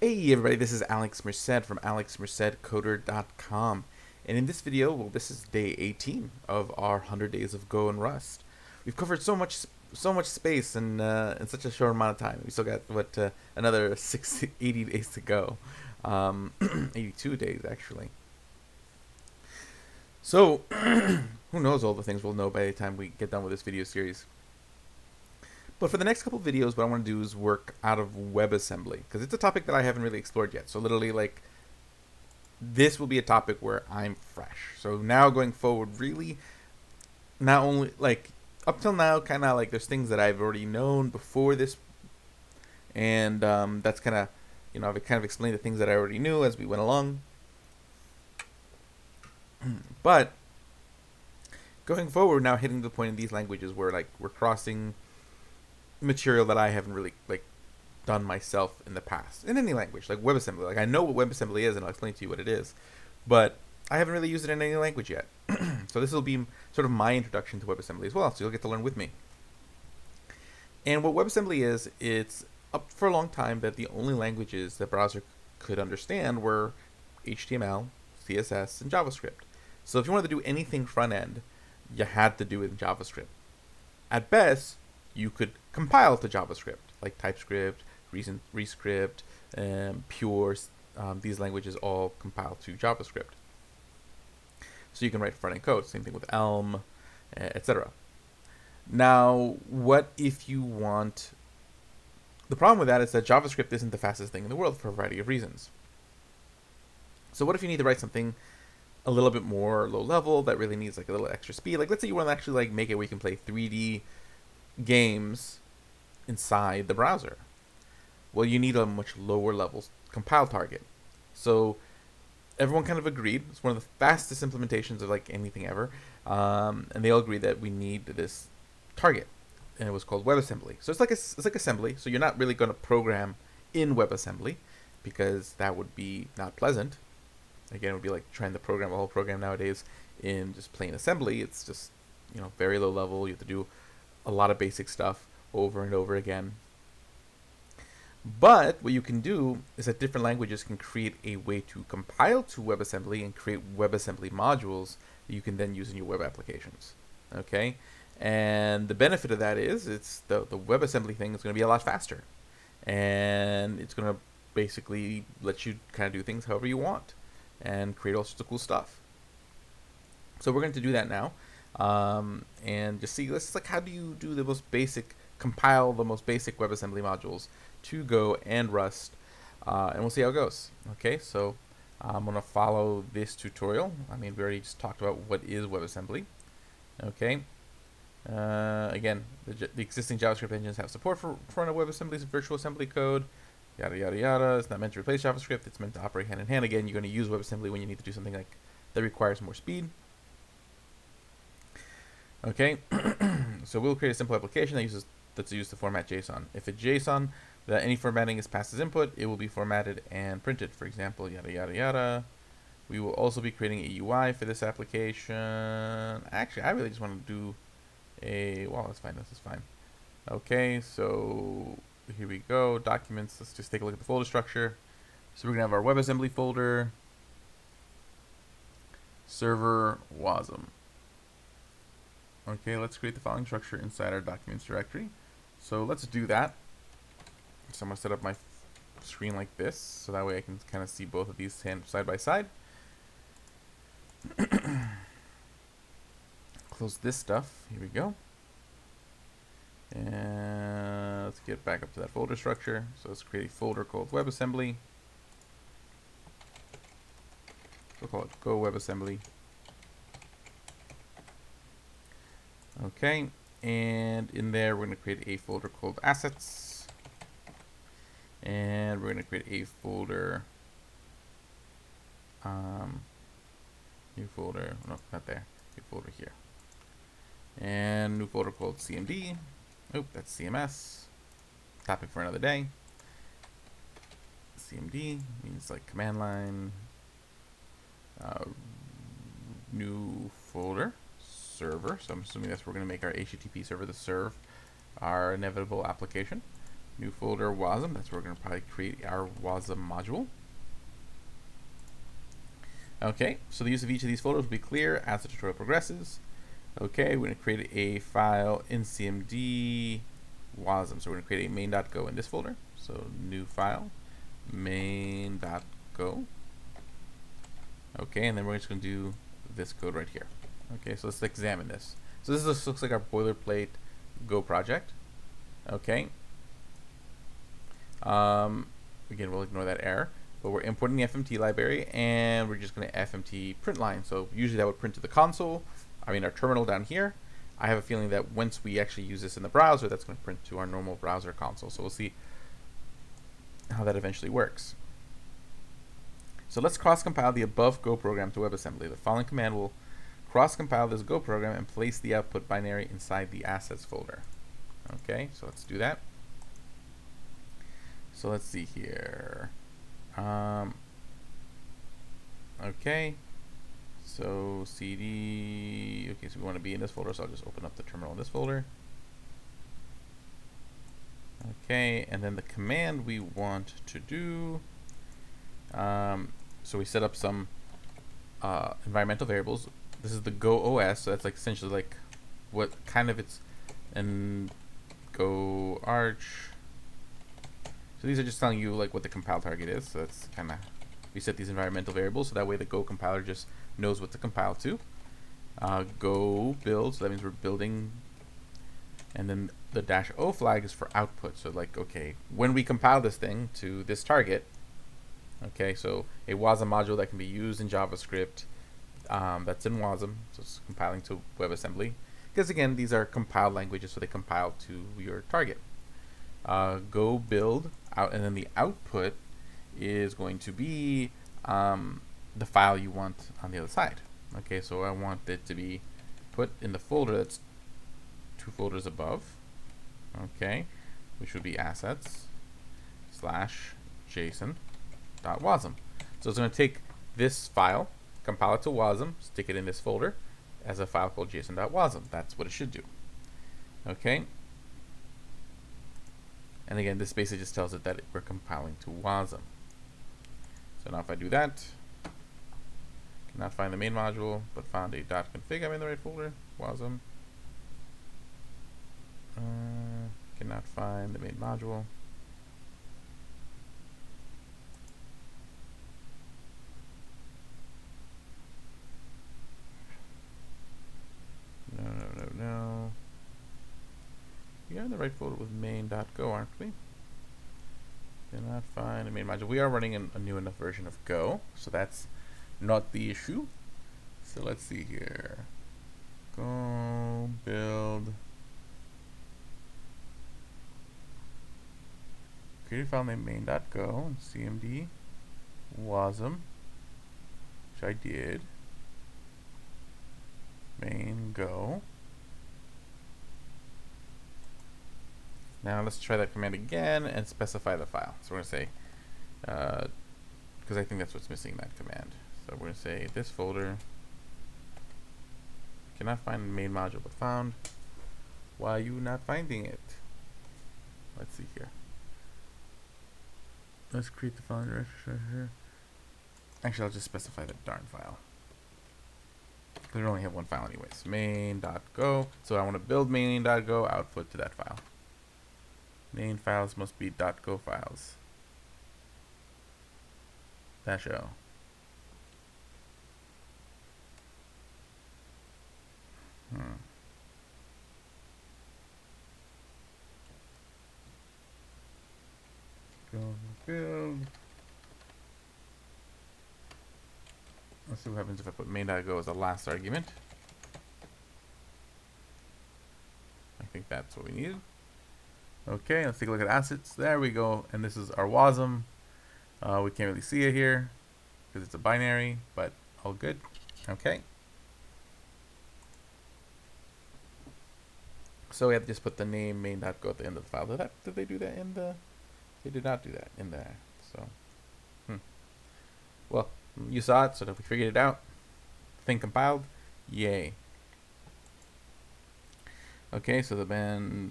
Hey everybody, this is Alex Merced from alexmercedcoder.com, and in this video, well, this is day 18 of our 100 days of Go and Rust. We've covered so much space in such a short amount of time. We still got another 80 days to go, 82 days actually. So who knows all the things we'll know by the time we get done with this video series. But for the next couple of videos, what I want to do is work out of WebAssembly, because it's a topic that I haven't really explored yet. So literally, like, this will be a topic where I'm fresh. So now going forward, really, not only, like, up till now, kind of like there's things that I've already known before this, and that's kind of, I've kind of explained the things that I already knew as we went along. But going forward, now hitting the point in these languages where, like, we're crossing material that I haven't really done myself in the past in any language, like WebAssembly. Like, I know what WebAssembly is, and I'll explain to you what it is, but I haven't really used it in any language yet. So this will be sort of my introduction to WebAssembly as well. So you'll get to learn with me. And what WebAssembly is, it's up for a long time that the only languages the browser could understand were HTML, CSS, and JavaScript. So if you wanted to do anything front end, you had to do it in JavaScript. At best, you could compile to JavaScript, like TypeScript, Rescript, Pure. These languages all compile to JavaScript. So you can write front-end code. Same thing with Elm, etc. Now, what if you want... The problem with that is that JavaScript isn't the fastest thing in the world for a variety of reasons. So what if you need to write something a little bit more low level that really needs like a little extra speed? Like, let's say you want to actually like make it where you can play 3D games inside the browser. Well, you need a much lower level compile target. So everyone kind of agreed. It's one of the fastest implementations of like anything ever, and they all agreed that we need this target, and it was called WebAssembly. So it's like assembly. So you're not really going to program in WebAssembly because that would be not pleasant. Again, it would be like trying to program a whole program nowadays in just plain assembly. It's just very low level. You have to do a lot of basic stuff over and over again. But what you can do is that different languages can create a way to compile to WebAssembly and create WebAssembly modules that you can then use in your web applications. Okay? And the benefit of that is it's the WebAssembly thing is going to be a lot faster. And it's going to basically let you kind of do things however you want and create all sorts of cool stuff. So we're going to do that now. And just see, let's like, how do you do the most basic, compile the most basic WebAssembly modules to Go and Rust, and we'll see how it goes. Okay, so I'm going to follow this tutorial. I mean, we already just talked about what is WebAssembly. Okay, again, the existing JavaScript engines have support for front-end WebAssembly's virtual assembly code, yada yada yada. It's not meant to replace JavaScript, it's meant to operate hand in hand. Again, you're going to use WebAssembly when you need to do something like that requires more speed. Okay, so we'll create a simple application that's used to format JSON. If it's JSON that any formatting is passed as input, it will be formatted and printed. For example, yada yada yada. We will also be creating a UI for this application. Actually, I really just want to do a... Well, that's fine. This is fine. Okay, so here we go. Documents. Let's just take a look at the folder structure. So we're going to have our WebAssembly folder. Server Wasm. Okay, let's create the following structure inside our documents directory. So let's do that. So I'm going to set up my screen like this, so that way I can kind of see both of these side by side. Close this stuff. Here we go. And let's get back up to that folder structure. So let's create a folder called WebAssembly. We'll call it Go WebAssembly. Okay, and in there we're going to create a folder called Assets, and we're going to create a folder, new folder, no, not there, new folder here, and new folder called CMD. Oh, that's CMS. Topic for another day. CMD means like command line. New folder. Server, so I'm assuming that's where we're going to make our HTTP server to serve our inevitable application. New folder wasm. That's where we're going to probably create our wasm module. Okay, so the use of each of these folders will be clear as the tutorial progresses. Okay, we're going to create a file in cmd wasm. So we're going to create a main.go in this folder. So new file, main.go. Okay, and then we're just going to do this code right here. Okay, so let's examine this. So this looks like our boilerplate Go project. Okay. Again, we'll ignore that error. But we're importing the FMT library, and we're just going to FMT print line. So usually that would print to the console, our terminal down here. I have a feeling that once we actually use this in the browser, that's going to print to our normal browser console. So we'll see how that eventually works. So let's cross-compile the above Go program to WebAssembly. The following command will cross-compile this Go program and place the output binary inside the assets folder. Okay, so let's do that. So let's see here. Okay, so cd, okay, so we want to be in this folder, so I'll just open up the terminal in this folder. Okay, and then the command we want to do, so we set up some environmental variables. This is the Go OS, so that's like essentially like what kind of it's, and Go Arch. So these are just telling you like what the compile target is. So that's kind of, we set these environmental variables so that way the Go compiler just knows what to compile to. Go build, so that means we're building, and then the -o flag is for output. So like, okay, when we compile this thing to this target, okay, so a wasm module that can be used in JavaScript, that's in wasm, so it's compiling to WebAssembly. Because again, these are compiled languages, so they compile to your target. Go build out, and then the output is going to be the file you want on the other side. Okay, so I want it to be put in the folder that's 2 folders above. Okay, which would be assets/json.wasm. So it's going to take this file, compile it to wasm, stick it in this folder as a file called json.wasm. That's what it should do. Okay. And again, this basically just tells it that we're compiling to wasm. So now if I do that, cannot find the main module, but found a .config. I'm in the right folder, wasm. Cannot find the main module. No. We are in the right folder with main.go, aren't we? Cannot find the main module. We are running a new enough version of Go, so that's not the issue. So let's see here. Go build. Create a file named main.go and cmd wasm, which I did. Main go. Now let's try that command again and specify the file. So we're going to say, because I think that's what's missing in that command. So we're going to say this folder, cannot find the main module but found. Why are you not finding it? Let's see here. Let's create the file directory here. Actually, I'll just specify the darn file. We only have one file anyways. Main.go. So I want to build main.go, output to that file. Main files must be .go files. -o. Go build. Let's see what happens if I put main.go as the last argument. I think that's what we need. Okay, let's take a look at assets. There we go. And this is our wasm. We can't really see it here because it's a binary, but all good. Okay. So we have to just put the name main.go at the end of the file. Did they do that in the? They did not do that in there. So, well, you saw it, so that we figured it out. Thing compiled. Yay. Okay, so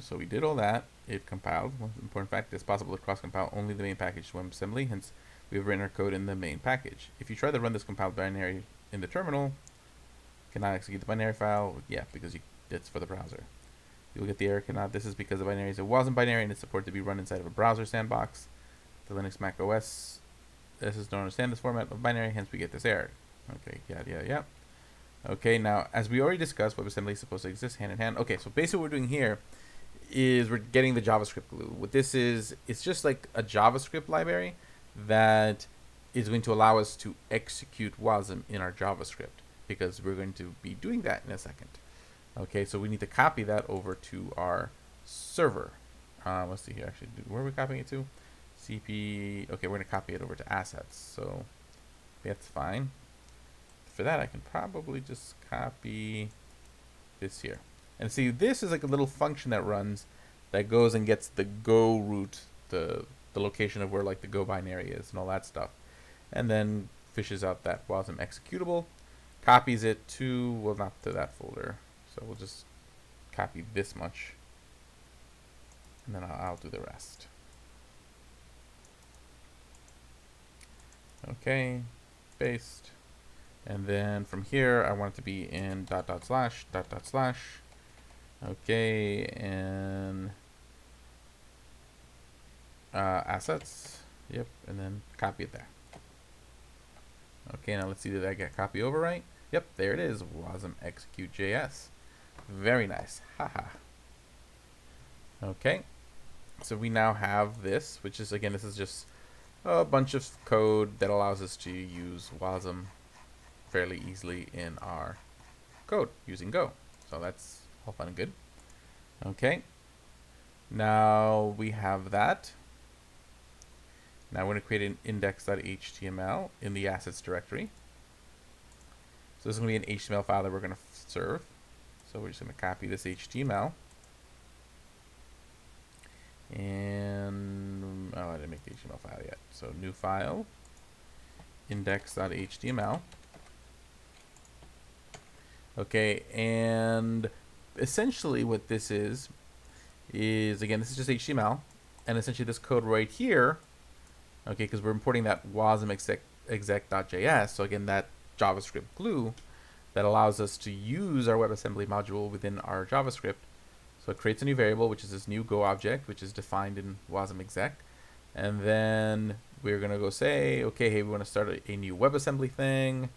so we did all that. It compiled. One important fact: it's possible to cross-compile only the main package to WebAssembly. Hence, we have written our code in the main package. If you try to run this compiled binary in the terminal, cannot execute the binary file. Yeah, because it's for the browser. You'll get the error cannot. This is because the binary wasn't binary and it's supported to be run inside of a browser sandbox. The Linux Mac OS this don't understand this format of binary, hence we get this error. Okay, yeah. Okay, now as we already discussed, WebAssembly is supposed to exist hand in hand. Okay, so basically what we're doing here is we're getting the JavaScript glue. What this is, it's just like a JavaScript library that is going to allow us to execute WASM in our JavaScript, because we're going to be doing that in a second. Okay, so we need to copy that over to our server. Let's see here, actually, where are we copying it to? CP, okay, we're going to copy it over to assets, so that's fine. For that, I can probably just copy this here. And see, this is like a little function that runs that goes and gets the Go root, the location of where like the Go binary is and all that stuff. And then fishes out that WASM executable, copies it to, well, not to that folder. So we'll just copy this much. And then I'll do the rest. Okay, paste. And then from here, I want it to be in // Okay, and assets. Yep, and then copy it there. Okay, now let's see, did I get copy over right? Yep, there it is, wasm execute JS. Very nice, haha. Okay, so we now have this, which is, again, this is just a bunch of code that allows us to use WASM fairly easily in our code using Go. So that's all fun and good. Okay, now we have that. Now we're going to create an index.html in the assets directory. So this is going to be an HTML file that we're going to serve. So we're just going to copy this HTML. And I didn't make the HTML file yet. So new file, index.html. Okay, and essentially what this is again, this is just HTML, and essentially this code right here, okay, because we're importing that wasm exec.js, so again, that JavaScript glue that allows us to use our WebAssembly module within our JavaScript. So it creates a new variable, which is this new Go object, which is defined in wasm exec. And then we're going to go say, okay, hey, we want to start a new WebAssembly thing.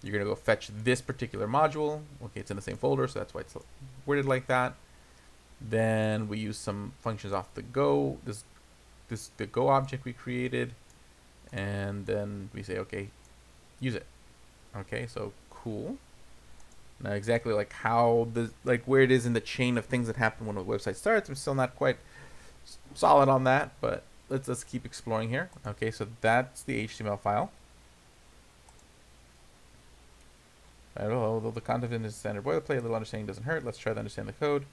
You're going to go fetch this particular module. Okay, it's in the same folder, so that's why it's worded like that. Then we use some functions off the Go, the Go object we created. And then we say, okay, use it. Okay, so cool. Now exactly like how where it is in the chain of things that happen when a website starts, I'm still not quite solid on that, but let's keep exploring here. Okay, so that's the HTML file. Although the content is standard boilerplate, a little understanding doesn't hurt. Let's try to understand the code.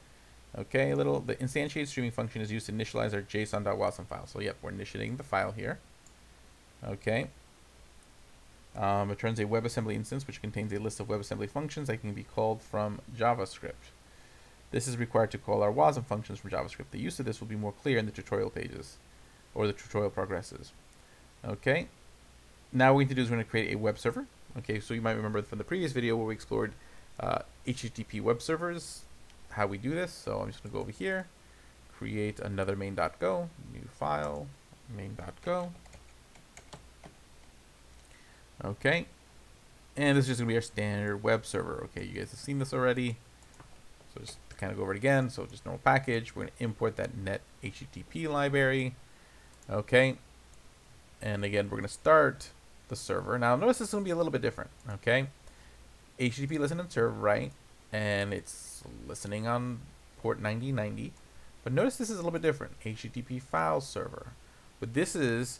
Okay, the instantiate streaming function is used to initialize our json.wasm file. So yep, we're initiating the file here. Okay. Returns a WebAssembly instance which contains a list of WebAssembly functions that can be called from JavaScript. This is required to call our WASM functions from JavaScript. The use of this will be more clear in the tutorial pages, or the tutorial progresses. Okay, now what we need to do is we're going to create a web server. Okay, so you might remember from the previous video where we explored HTTP web servers, how we do this. So I'm just going to go over here, create another main.go, new file, main.go. Okay, and this is just going to be our standard web server. Okay, you guys have seen this already. So just to kind of go over it again, so just normal package. We're going to import that net HTTP library. Okay, and again, we're going to start the server. Now notice this is going to be a little bit different. Okay, HTTP listen and serve, right? And it's listening on port 9090. But notice this is a little bit different. HTTP file server. What this is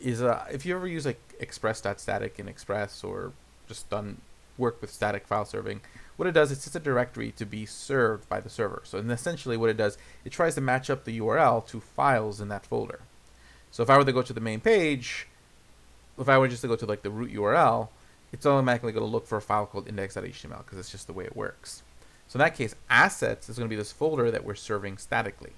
if you ever use like express.static in Express, or just done work with static file serving, what it does is it's a directory to be served by the server. So essentially what it does, it tries to match up the URL to files in that folder. So if I were to go to the main page, if I were just to go to like the root URL, it's automatically going to look for a file called index.html because it's just the way it works. So in that case, assets is going to be this folder that we're serving statically.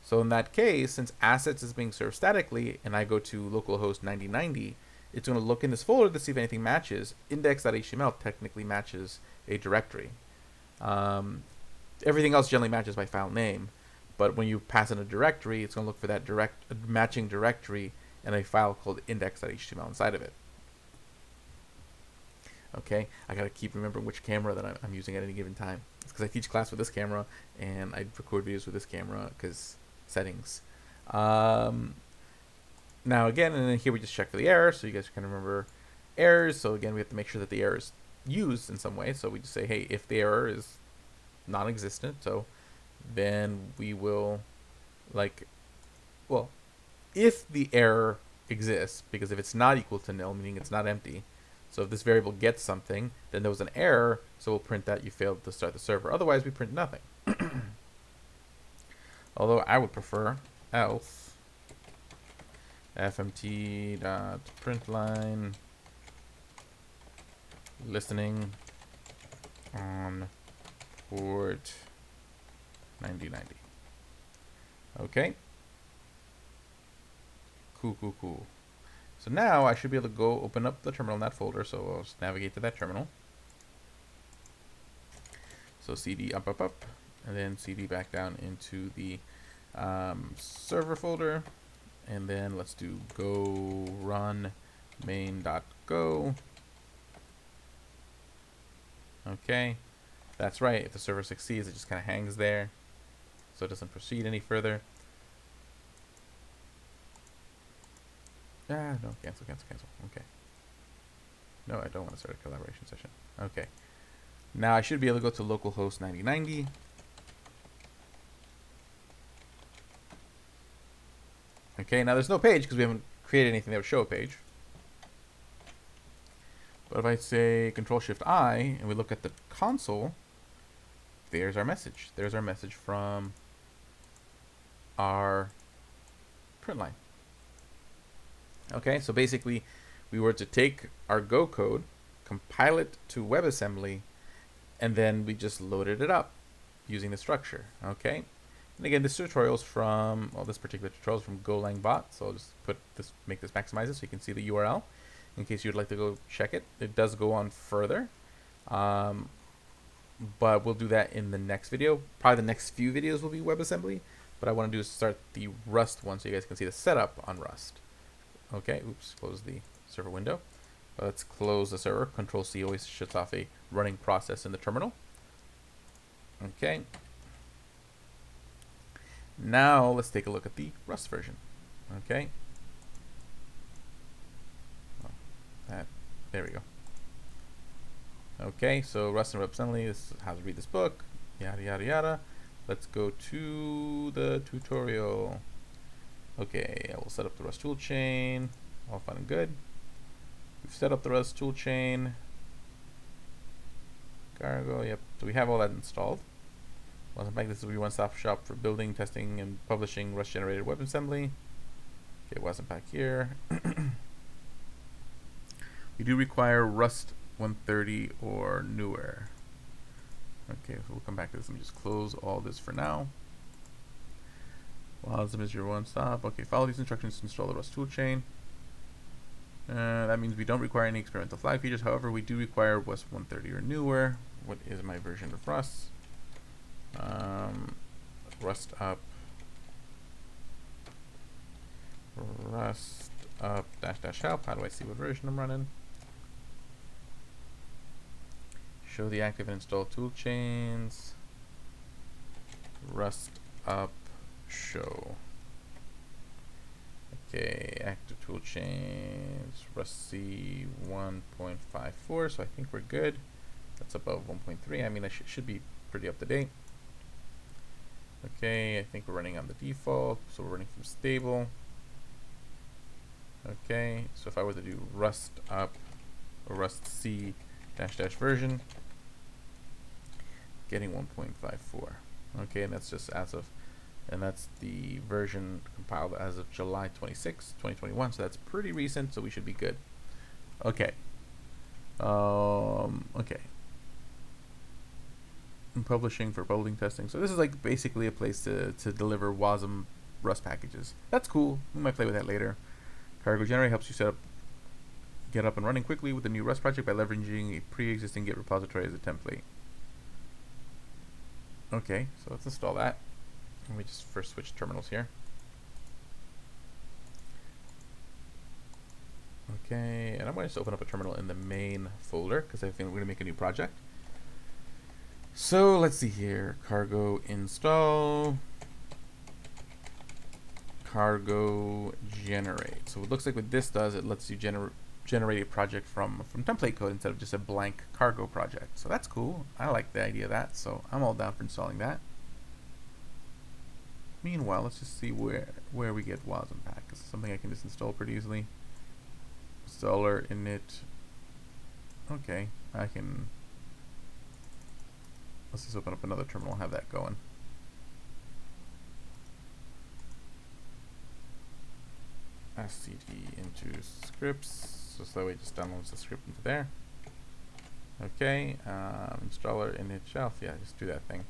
So in that case, since assets is being served statically, and I go to localhost 9090, it's going to look in this folder to see if anything matches. Index.html technically matches a directory. Everything else generally matches by file name, but when you pass in a directory, it's going to look for that matching directory and a file called index.html inside of it. Okay, I gotta keep remembering which camera that I'm using at any given time. It's because I teach class with this camera and I record videos with this camera because settings. Now again, and then here we just check for the error, so you guys can remember errors. So again, we have to make sure that the error is used in some way. So we just say, hey, if the error is non-existent, so then we will if the error exists, because if it's not equal to nil, meaning it's not empty, so if this variable gets something, then there was an error, so we'll print that you failed to start the server. Otherwise, we print nothing. Although I would prefer else fmt.println listening on port 9090. Okay. Cool. So now I should be able to go open up the terminal in that folder. So I'll just navigate to that terminal. So cd up, and then cd back down into the server folder. And then let's do go run main.go. Okay, that's right. If the server succeeds, it just kind of hangs there, so it doesn't proceed any further. No, cancel. Okay. No, I don't want to start a collaboration session. Okay. Now I should be able to go to localhost 9090. Okay, now there's no page because we haven't created anything that would show a page. But if I say Control-Shift-I and we look at the console, there's our message. There's our message from our print line. Okay, so basically we were to take our Go code, compile it to Webassembly, and then we just loaded it up using the structure. Okay, and again, this tutorial is from, well, this particular tutorial is from GoLangBot, so I'll just make this maximize it so you can see the URL in case you'd like to go check it. It does go on further, but we'll do that in the next video. Probably the next few videos will be WebAssembly, but I want to do is start the Rust one so you guys can see the setup on Rust. Okay, oops, close the server window. Let's close the server. Control-C always shuts off a running process in the terminal. Okay. Now let's take a look at the Rust version. Okay. There we go. Okay, so Rust and WebAssembly, this is how to read this book, yada yada yada. Let's go to the tutorial. Okay, I will set up the Rust toolchain. All fun and good. We've set up the Rust toolchain. Cargo, yep. So we have all that installed. Welcome back. This is your one-stop shop for building, testing, and publishing Rust-generated WebAssembly. Okay, wasn't back here. We do require Rust 130 or newer. Okay, so we'll come back to this. Let me just close all this for now. WASM is your one-stop. Okay, follow these instructions to install the Rust toolchain. That means we don't require any experimental flag features. However, we do require Rust 130 or newer. What is my version of Rust? Rust up dash help. How do I see what version I'm running? Show the active and installed toolchains. Rust up show. Okay, active toolchains. Rust C 1.54. So I think we're good. That's above 1.3. I mean, I should be pretty up to date. Okay, I think we're running on the default, so we're running from stable. Okay, so if I were to do Rust up or Rust C dash version, getting 1.54. Okay, and that's just as of, and that's the version compiled as of July 26, 2021. So that's pretty recent, so we should be good. Okay. Okay. and publishing for building testing. So this is like basically a place to deliver WASM Rust packages. That's cool. We might play with that later. Cargo Generate helps you get up and running quickly with a new Rust project by leveraging a pre-existing Git repository as a template. Okay, so let's install that. Let me just first switch terminals here. Okay, and I'm going to just open up a terminal in the main folder because I think we're going to make a new project. So let's see here. Cargo install. Cargo generate. So it looks like what this does, it lets you generate a project from template code instead of just a blank cargo project. So that's cool. I like the idea of that. So I'm all down for installing that. Meanwhile, let's just see where we get WASM pack. This is something I can just install pretty easily. Installer init. Okay, I can. Let's just open up another terminal and have that going. std into scripts, so that way it just downloads the script into there. Okay, installer init shelf. Yeah, just do that thing.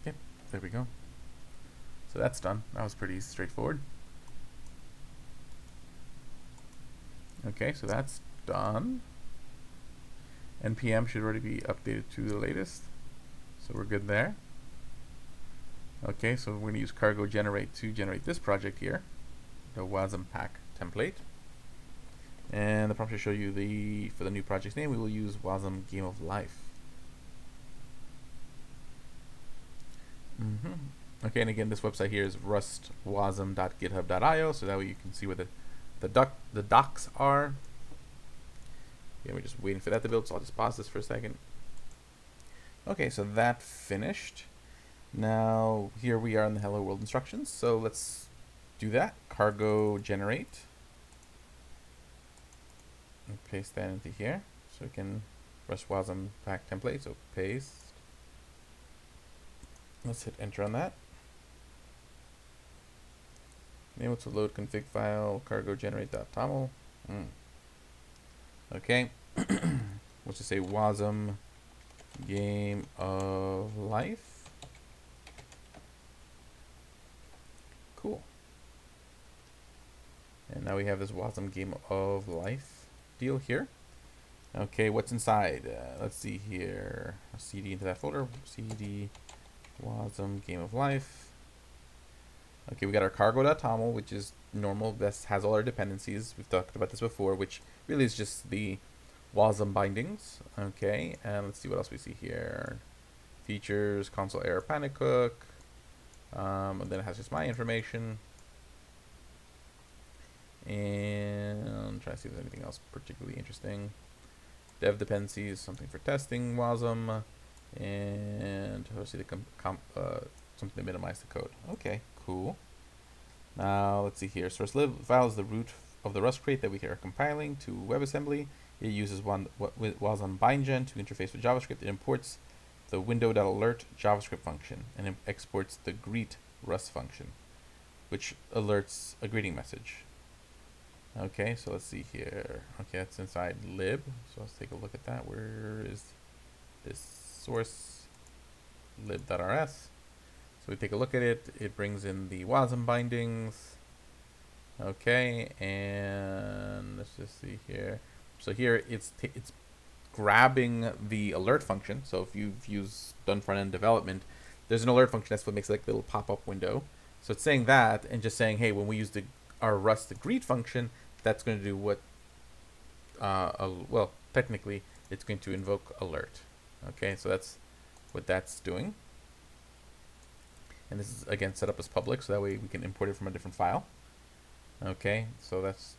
Yep, there we go. So that's done. That was pretty straightforward. Okay, so that's done. NPM should already be updated to the latest. So we're good there. Okay, so we're going to use cargo generate to generate this project here, the WASM pack template. And the prompt should show you for the new project's name, we will use WASM Game of Life. Okay, and again, this website here is rustwasm.github.io, so that way you can see where the docs are. Yeah, we're just waiting for that to build, so I'll just pause this for a second. Okay, so that finished. Now here we are in the hello world instructions, so let's do that. Cargo generate. And paste that into here, so we can Rust WASM pack template, so paste. Let's hit enter on that. Enable to load config file cargo generate.toml. Okay. Let's just say WASM Game of Life. Cool. And now we have this WASM Game of Life deal here. Okay, what's inside? Let's see here. CD into that folder. CD WASM Game of Life. Okay, we got our cargo.toml, which is normal. This has all our dependencies. We've talked about this before, which really is just the WASM bindings. Okay, and let's see what else we see here. Features, console error, panic hook. And then it has just my information. And try to see if there's anything else particularly interesting. Dev dependencies, something for testing WASM. And let's see something to minimize the code. Okay, cool. Now let's see here. Source lib file is the root of the Rust crate that we are compiling to WebAssembly. It uses WASM bindgen to interface with JavaScript. It imports the window.alert JavaScript function and it exports the greet Rust function, which alerts a greeting message. Okay, so let's see here. Okay, that's inside lib. So let's take a look at that. Where is this source? Lib.rs. So we take a look at it. It brings in the WASM bindings. Okay, and let's just see here. So here it's grabbing the alert function. So if you've done front end development, there's an alert function. That's what makes it like a little pop-up window. So it's saying that and just saying, hey, when we use our Rust greet function, that's going to do what? Well, technically, it's going to invoke alert. Okay, so that's what that's doing. And this is again set up as public, so that way we can import it from a different file. Okay, so that's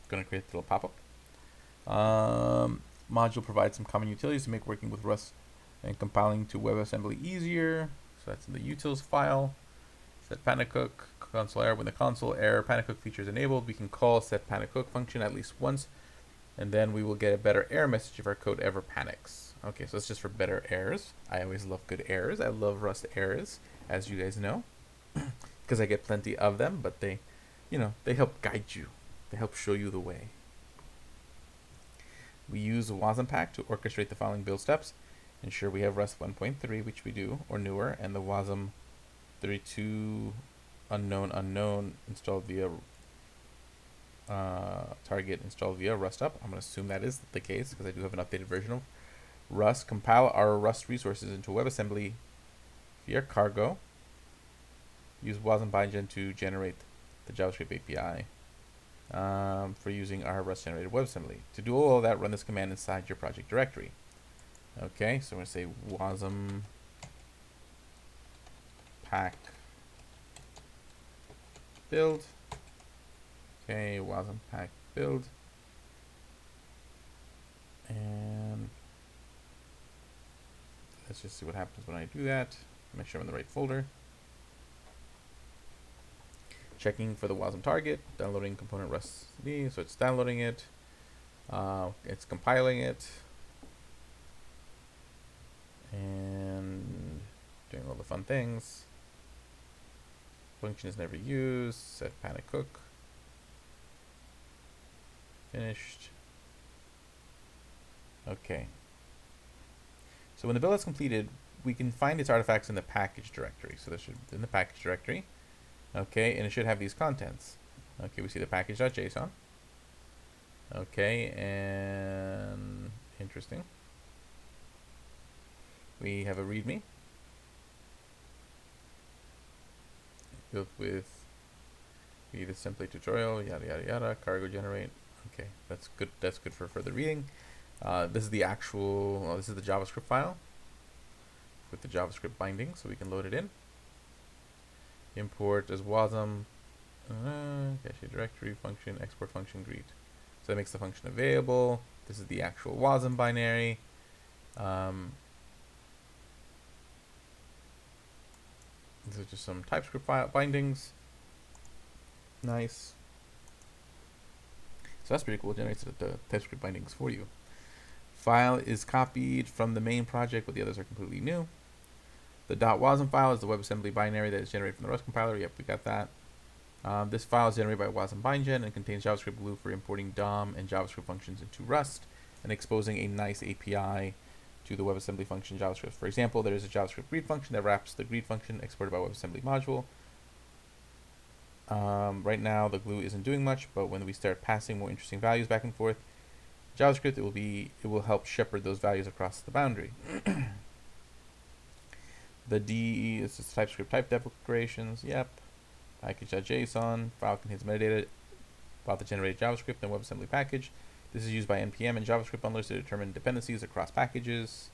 going to create a little pop-up. Module provides some common utilities to make working with Rust and compiling to WebAssembly easier. So that's in the utils file. Set panic hook, console error. When the console error panic hook feature is enabled, we can call set panic hook function at least once, and then we will get a better error message if our code ever panics. Okay, so it's just for better errors. I always love good errors. I love Rust errors, as you guys know, because I get plenty of them, but they help guide you. They help show you the way. We use Wasampack to orchestrate the following build steps. Ensure we have Rust 1.3, which we do, or newer, and the Wasm 32 unknown installed via target installed via Rust up. I'm going to assume that is the case because I do have an updated version of Rust. Compile our Rust resources into WebAssembly via cargo. Use Wasm to generate the JavaScript API for using our Rust generated WebAssembly. To do all of that, run this command inside your project directory. Okay, so I'm going to say Wasm pack build. Okay, Wasm pack build. And let's just see what happens when I do that. Make sure I'm in the right folder. Checking for the Wasm target, downloading component Rust CD, so it's downloading it. It's compiling it. And doing all the fun things. Function is never used. Set panic cook. Finished. Okay. So when the build is completed, we can find its artifacts in the package directory. So this should in the package directory. Okay, and it should have these contents. Okay, we see the package.json. Okay, and interesting. We have a README built with the template tutorial, yada yada yada, cargo generate. Okay, that's good. That's good for further reading. This is the actual. Well, this is the JavaScript file with the JavaScript binding, so we can load it in. Import as Wasm, cache directory function, export function greet. So that makes the function available. This is the actual Wasm binary. These are just some TypeScript file bindings. Nice. So that's pretty cool. It generates the TypeScript bindings for you. File is copied from the main project, but the others are completely new. The .wasm file is the WebAssembly binary that is generated from the Rust compiler. Yep, we got that. This file is generated by Wasm bindgen and contains JavaScript Glue for importing DOM and JavaScript functions into Rust and exposing a nice API to the WebAssembly function JavaScript. For example, there is a JavaScript greet function that wraps the greet function exported by WebAssembly module. Right now, the glue isn't doing much, but when we start passing more interesting values back and forth, JavaScript, it will help shepherd those values across the boundary. The D is just TypeScript type declarations. Yep. Package.json. File contains metadata about the generated JavaScript and WebAssembly package. This is used by NPM and JavaScript bundlers to determine dependencies across packages.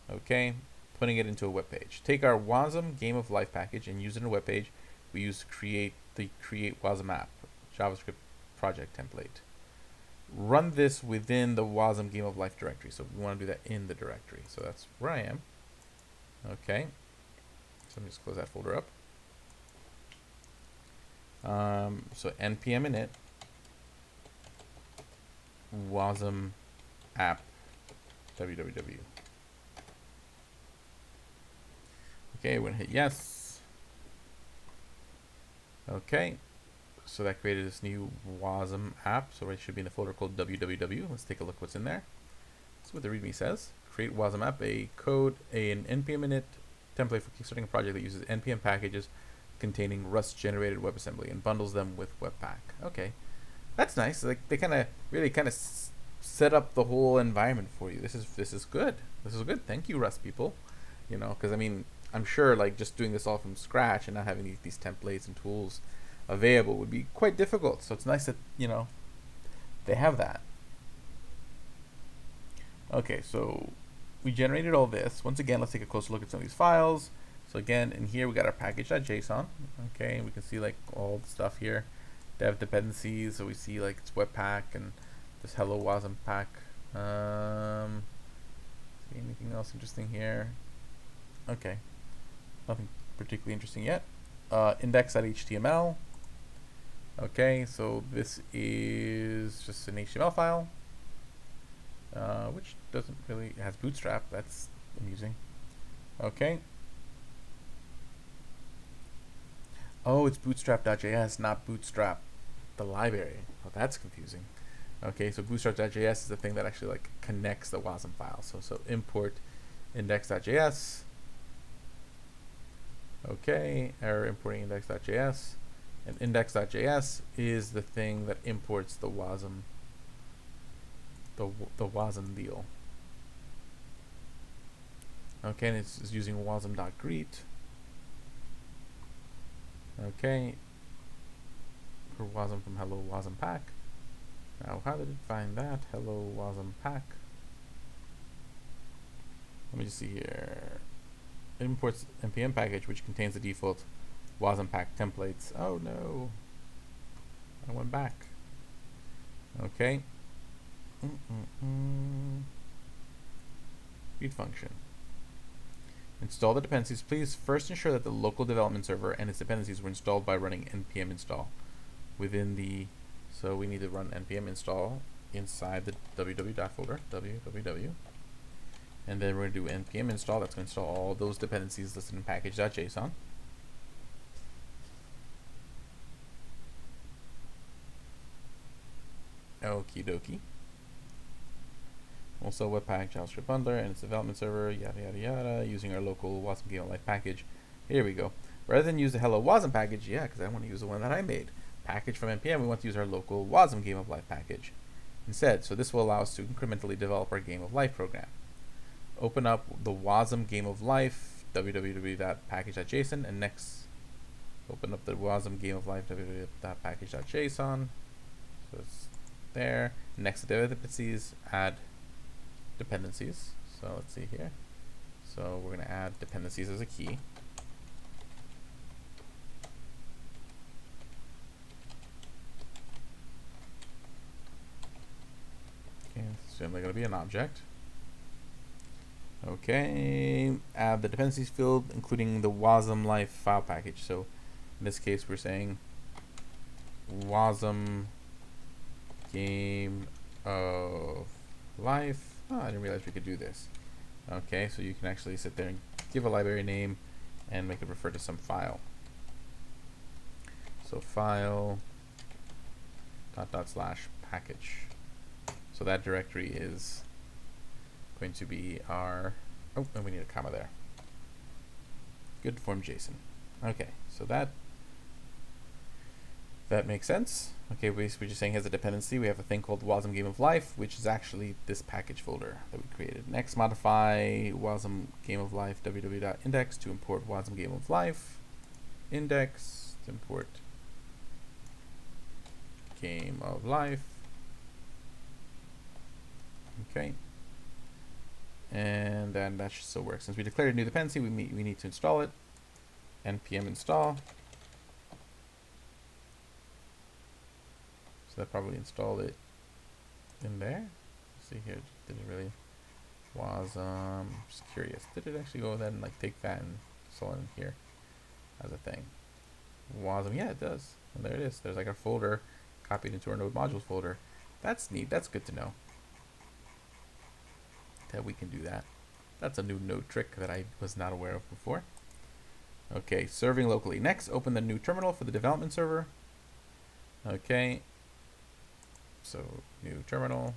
Okay. Putting it into a web page. Take our Wasm Game of Life package and use it in a web page. We use to create the Create Wasm app JavaScript project template. Run this within the Wasm Game of Life directory. So we want to do that in the directory. So that's where I am. Okay, so let me just close that folder up. So npm init wasm app www. Okay, we're gonna hit yes. Okay, so that created this new Wasm app. So it should be in the folder called www. Let's take a look what's in there. That's what the README says. Create Wasm app, an npm init template for kickstarting a project that uses npm packages containing Rust generated WebAssembly and bundles them with Webpack. Okay, that's nice. Like they really set up the whole environment for you. This is good. This is good. Thank you, Rust people. You know, because I mean, I'm sure like just doing this all from scratch and not having these templates and tools available would be quite difficult. So it's nice that they have that. Okay, so we generated all this. Once again, let's take a closer look at some of these files. So again, in here we got our package.json. Okay, we can see like all the stuff here. Dev dependencies, so we see like it's Webpack and this hello Wasm pack. See anything else interesting here? Okay, nothing particularly interesting yet. Index.html. Okay, so this is just an HTML file. Which doesn't really, it has Bootstrap, that's amusing. Okay. Oh, it's Bootstrap.js, not Bootstrap, the library. Oh, that's confusing. Okay, so Bootstrap.js is the thing that actually like connects the WASM file. So import index.js. Okay, error importing index.js. And index.js is the thing that imports the WASM, the WASM deal. Okay, and it's using wasm.greet. Okay, for wasm from hello wasm pack. Now, how did it find that? Hello wasm pack. Let me just see here. It imports npm package, which contains the default wasm pack templates. Oh no, I went back. Okay. Read function. Install the dependencies. Please first ensure that the local development server and its dependencies were installed by running npm install within the. So we need to run npm install inside the www folder, www, and then we're going to do npm install. That's going to install all those dependencies listed in package.json. Okie dokie. Also webpack JavaScript bundler and its development server, yada yada yada, using our local wasm game of life package. Here we go. Rather than use the hello wasm package, yeah, because I want to use the one that I made. Package from npm, we want to use our local wasm game of life package instead. So this will allow us to incrementally develop our game of life program. Open up the wasm game of life www.package.json, and next open up the wasm game of life www.package.json. So it's there. Next to the dependencies, add dependencies. So let's see here. So we're going to add dependencies as a key. Okay, it's certainly going to be an object. Okay, add the dependencies field, including the wasm life file package. So in this case, we're saying wasm game of life. Oh, I didn't realize we could do this. Okay, so you can actually sit there and give a library name and make it refer to some file. So file // package. So that directory is going to be our, oh, and we need a comma there. Good form JSON. Okay, so that makes sense. Okay, we're just saying has a dependency. We have a thing called wasm game of life, which is actually this package folder that we created. Next, modify wasm game of life www.index to import wasm game of life. Index to import game of life. Okay. And then that should still work. Since we declared a new dependency, we need to install it. npm install. So that probably installed it in there. Let's see here. Did it really? Wasm. Just curious. Did it actually go ahead and like take that and install it in here as a thing? Wasm. Yeah, it does. And there it is. There's like a folder copied into our node modules folder. That's neat. That's good to know that we can do that. That's a new node trick that I was not aware of before. Okay, serving locally. Next, open the new terminal for the development server. Okay, so new terminal.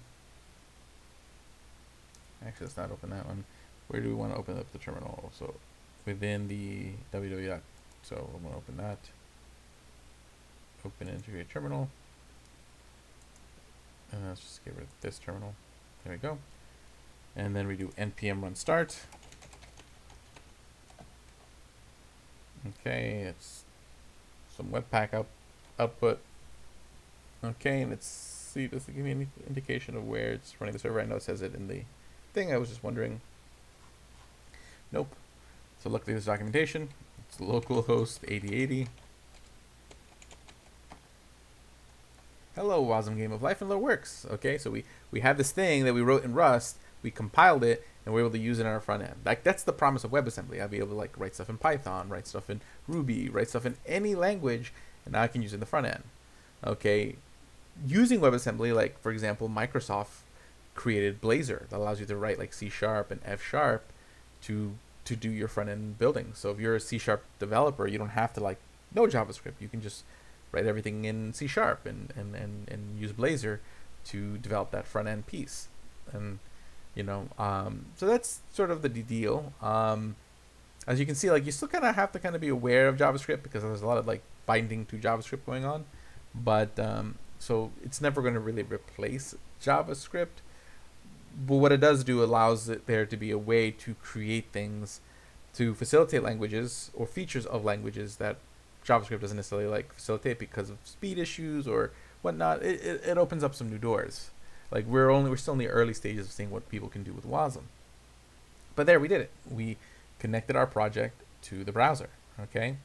Actually, let's not open that one. Where do we want to open up the terminal? So within the www. So I'm going to open that. Open integrate terminal. And let's just get rid of this terminal. There we go. And then we do npm run start. Okay, it's some webpack output. Okay, and let's see, does it give me any indication of where it's running the server? I know it says it in the thing. I was just wondering. Nope. So look at this documentation. It's localhost 8080. Hello, wasm game of life, and it works. Okay, so we have this thing that we wrote in Rust. We compiled it, and we're able to use it in our front end. Like, that's the promise of WebAssembly. I'll be able to like write stuff in Python, write stuff in Ruby, write stuff in any language, and now I can use it in the front end. Okay, using WebAssembly, like for example, Microsoft created Blazor that allows you to write like C# and F# to do your front end building. So if you're a C# developer, you don't have to like know JavaScript. You can just write everything in C# and use Blazor to develop that front end piece. And so that's sort of the deal. As you can see, like, you still kind of have to kind of be aware of JavaScript because there's a lot of like binding to JavaScript going on, but so it's never going to really replace JavaScript. But what it does do allows it there to be a way to create things to facilitate languages or features of languages that JavaScript doesn't necessarily like facilitate because of speed issues or whatnot. It opens up some new doors. Like, we're still in the early stages of seeing what people can do with WASM. But there, we did it. We connected our project to the browser. Okay,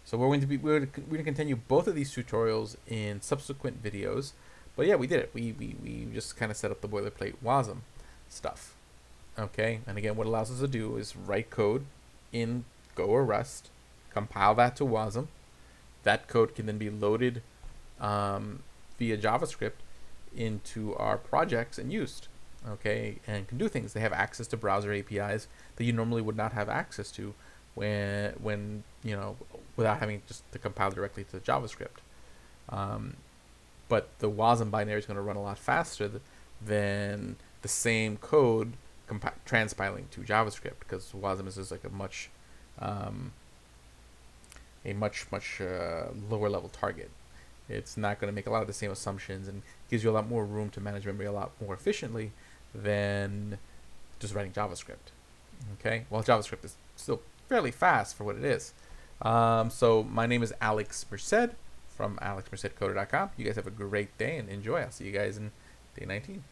so we're going to continue both of these tutorials in subsequent videos. But yeah, we did it. We just kind of set up the boilerplate WASM stuff. Okay, and again, what it allows us to do is write code in Go or Rust, compile that to WASM. That code can then be loaded via JavaScript into our projects and used. Okay, and can do things. They have access to browser APIs that you normally would not have access to when without having just to compile directly to JavaScript. But the WASM binary is going to run a lot faster than the same code transpiling to JavaScript, because WASM is just like a much lower level target. It's not going to make a lot of the same assumptions and gives you a lot more room to manage memory a lot more efficiently than just writing JavaScript. Okay, well, JavaScript is still fairly fast for what it is. So my name is Alex Merced from alexmercedcoder.com. You guys have a great day and enjoy. I'll see you guys in day 19.